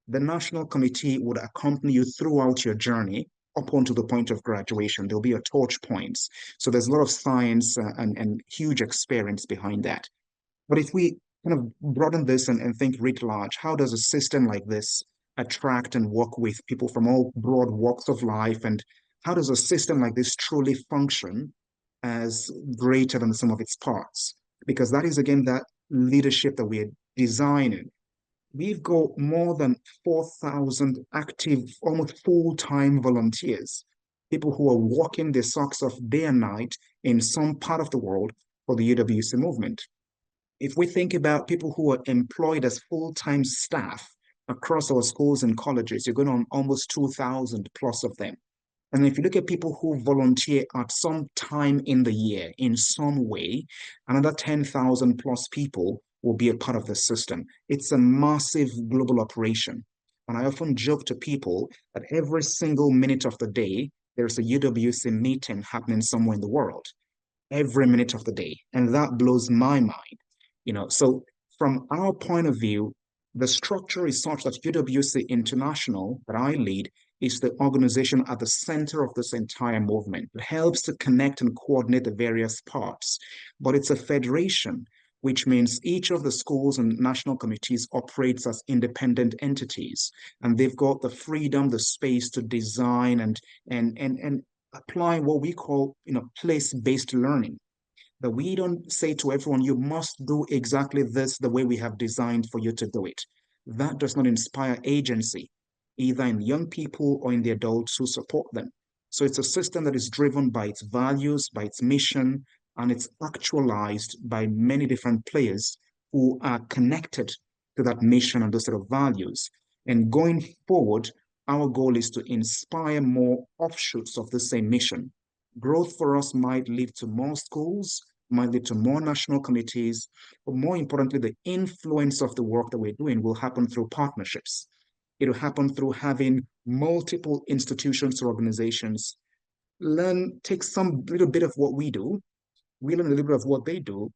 The National Committee would accompany you throughout your journey up onto the point of graduation. There'll be a torch points. So there's a lot of science and huge experience behind that. But if we kind of broaden this and think writ large, how does a system like this attract and work with people from all broad walks of life? And how does a system like this truly function as greater than the sum of its parts? Because that is, again, that leadership that we're designing. We've got more than 4,000 active, almost full-time volunteers, people who are working their socks off day and night in some part of the world for the UWC movement. If we think about people who are employed as full-time staff across our schools and colleges, you're going on almost 2,000 plus of them. And if you look at people who volunteer at some time in the year in some way, another 10,000 plus people will be a part of the system. It's a massive global operation. And I often joke to people that every single minute of the day, there's a UWC meeting happening somewhere in the world, every minute of the day. And that blows my mind. So from our point of view, the structure is such that UWC International, that I lead, is the organization at the center of this entire movement. It helps to connect and coordinate the various parts, but it's a federation, which means each of the schools and national committees operates as independent entities, and they've got the freedom, the space to design and apply what we call, place-based learning. That we don't say to everyone, you must do exactly this the way we have designed for you to do it. That does not inspire agency, either in young people or in the adults who support them. So it's a system that is driven by its values, by its mission, and it's actualized by many different players who are connected to that mission and those sort of values. And going forward, our goal is to inspire more offshoots of the same mission. Growth for us might lead to more schools, might lead to more national committees, but more importantly, the influence of the work that we're doing will happen through partnerships. It'll happen through having multiple institutions or organizations take some little bit of what we do, we learn a little bit of what they do.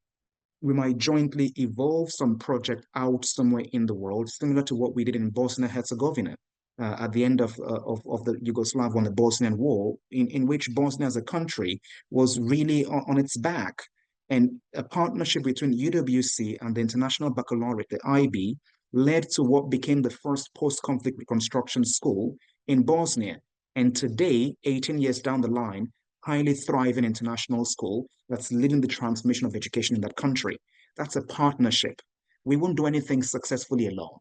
We might jointly evolve some project out somewhere in the world, similar to what we did in Bosnia-Herzegovina at the end of the Yugoslav and the Bosnian War, in which Bosnia as a country was really on its back. And a partnership between UWC and the International Baccalaureate, the IB, led to what became the first post-conflict reconstruction school in Bosnia. And today, 18 years down the line, highly thriving international school that's leading the transmission of education in that country. That's a partnership. We won't do anything successfully alone.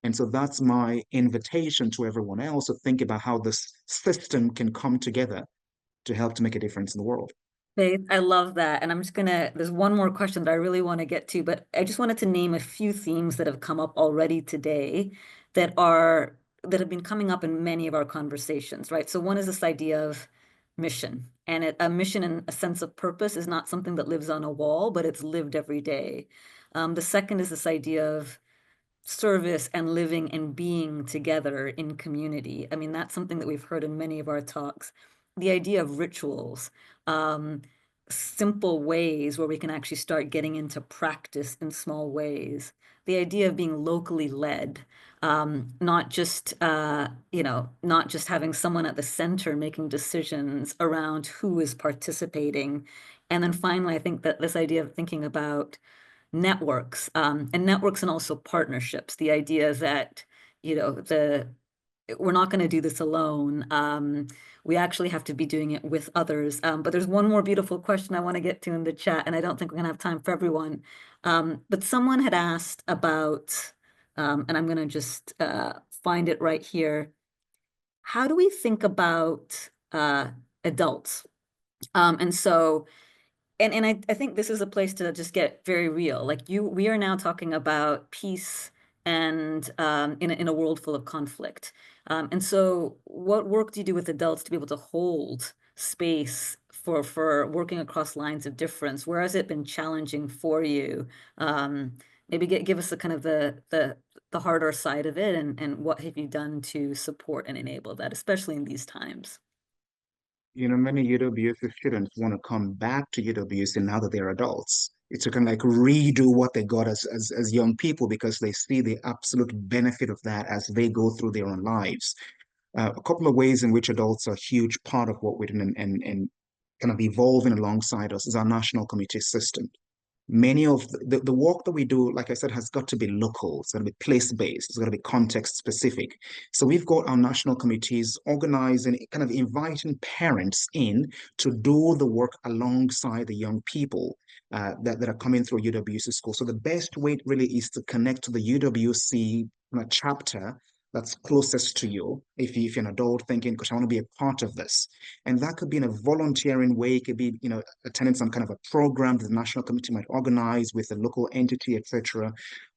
And so that's my invitation to everyone else to think about how this system can come together to help to make a difference in the world. Faith, I love that. And I'm just gonna, there's one more question that I really want to get to, but I just wanted to name a few themes that have come up already today that are, that have been coming up in many of our conversations, right? So one is this idea of mission. And a mission and a sense of purpose is not something that lives on a wall, but it's lived every day. The second is this idea of service and living and being together in community. I mean, that's something that we've heard in many of our talks. The idea of rituals, um, simple ways where we can actually start getting into practice in small ways. The idea of being locally led, not just not just having someone at the center making decisions around who is participating. And then finally, I think that this idea of thinking about networks and also partnerships. The idea that, we're not going to do this alone. We actually have to be doing it with others. But there's one more beautiful question I want to get to in the chat, and I don't think we're going to have time for everyone. But someone had asked about, and I'm going to just find it right here. How do we think about adults? And so and I think this is a place to just get very real. Like we are now talking about peace and in a world full of conflict. And so what work do you do with adults to be able to hold space for working across lines of difference? Where has it been challenging for you? Maybe give us the kind of the harder side of it, and what have you done to support and enable that, especially in these times? Many UWC students want to come back to UWC now that they're adults. It's to kind of like redo what they got as young people because they see the absolute benefit of that as they go through their own lives. A couple of ways in which adults are a huge part of what we're doing and kind of evolving alongside us is our national committee system. Many of the work that we do, like I said, has got to be local. It's got to be place-based. It's got to be context-specific. So we've got our national committees organizing, kind of inviting parents in to do the work alongside the young people that are coming through UWC school. So the best way really is to connect to the UWC chapter that's closest to you. If you're an adult thinking, gosh, I want to be a part of this. And that could be in a volunteering way. It could be, attending some kind of a program that the national committee might organize with a local entity, etc.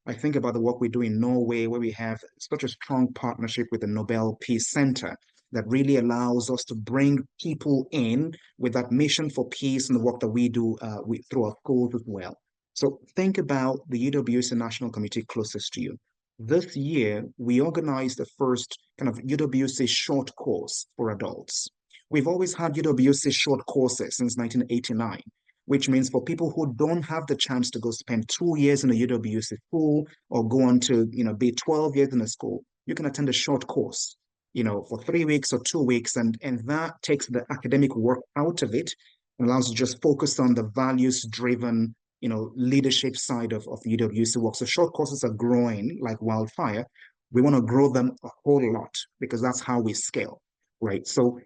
I think about the work we do in Norway, where we have such a strong partnership with the Nobel Peace Center that really allows us to bring people in with that mission for peace and the work that we do through our schools as well. So think about the UWC National Committee closest to you. This year, we organized the first kind of UWC short course for adults. We've always had UWC short courses since 1989, which means for people who don't have the chance to go spend 2 years in a UWC school or go on to, be 12 years in a school, you can attend a short course, for 3 weeks or 2 weeks, and that takes the academic work out of it and allows you to just focus on the values-driven leadership side of UWC work. So short courses are growing like wildfire. We want to grow them a whole lot because that's how we scale, right? So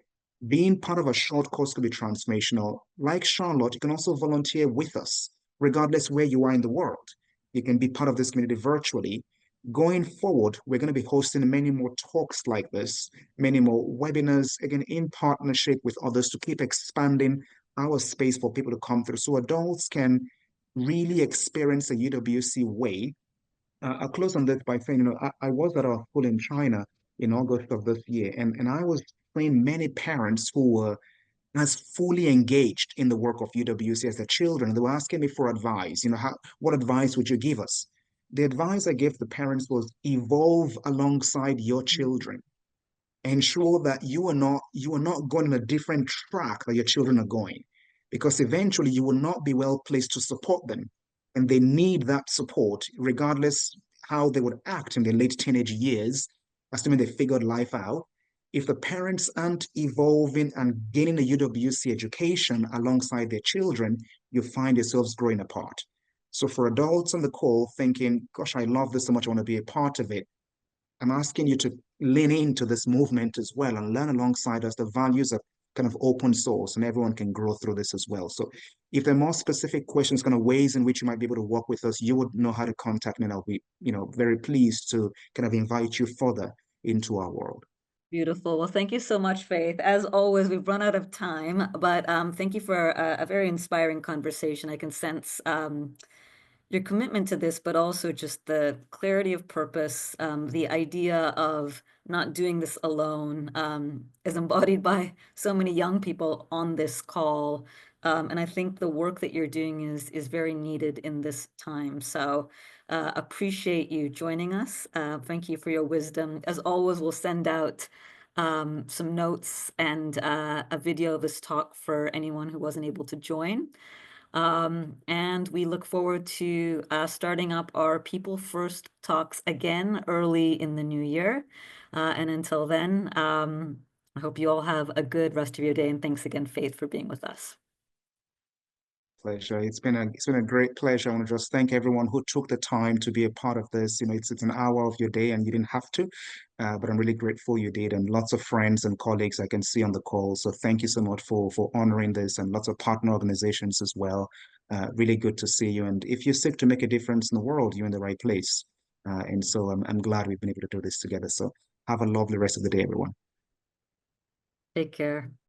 being part of a short course could be transformational. Like Charlotte, you can also volunteer with us, regardless where you are in the world. You can be part of this community virtually. Going forward, we're going to be hosting many more talks like this, many more webinars, again, in partnership with others to keep expanding our space for people to come through so adults can really experience the UWC way. I'll close on this by saying, I was at our school in China in August of this year, and I was seeing many parents who were as fully engaged in the work of UWC as their children. They were asking me for advice. What advice would you give us? The advice I gave the parents was evolve alongside your children. Ensure that you are not going on a different track that your children are going, because eventually you will not be well placed to support them, and they need that support regardless how they would act in their late teenage years, assuming they figured life out. If the parents aren't evolving and gaining a UWC education alongside their children, you find yourselves growing apart. So for adults on the call thinking, gosh, I love this so much, I want to be a part of it, I'm asking you to lean into this movement as well and learn alongside us the values of kind of open source and everyone can grow through this as well. So if there are more specific questions, kind of ways in which you might be able to work with us, you would know how to contact me, and I'll be, very pleased to kind of invite you further into our world. Beautiful. Well, thank you so much, Faith. As always, we've run out of time, but thank you for a very inspiring conversation. I can sense your commitment to this, but also just the clarity of purpose, the idea of not doing this alone, is embodied by so many young people on this call. And I think the work that you're doing is very needed in this time. So appreciate you joining us. Thank you for your wisdom. As always, we'll send out some notes and a video of this talk for anyone who wasn't able to join. And we look forward to starting up our People First talks again early in the new year. And until then, I hope you all have a good rest of your day. And thanks again, Faith, for being with us. Pleasure. It's been a great pleasure. I want to just thank everyone who took the time to be a part of this. It's an hour of your day and you didn't have to, but I'm really grateful you did. And lots of friends and colleagues I can see on the call. So thank you so much for honoring this, and lots of partner organizations as well. Really good to see you. And if you seek to make a difference in the world, you're in the right place. And so I'm glad we've been able to do this together. So have a lovely rest of the day, everyone. Take care.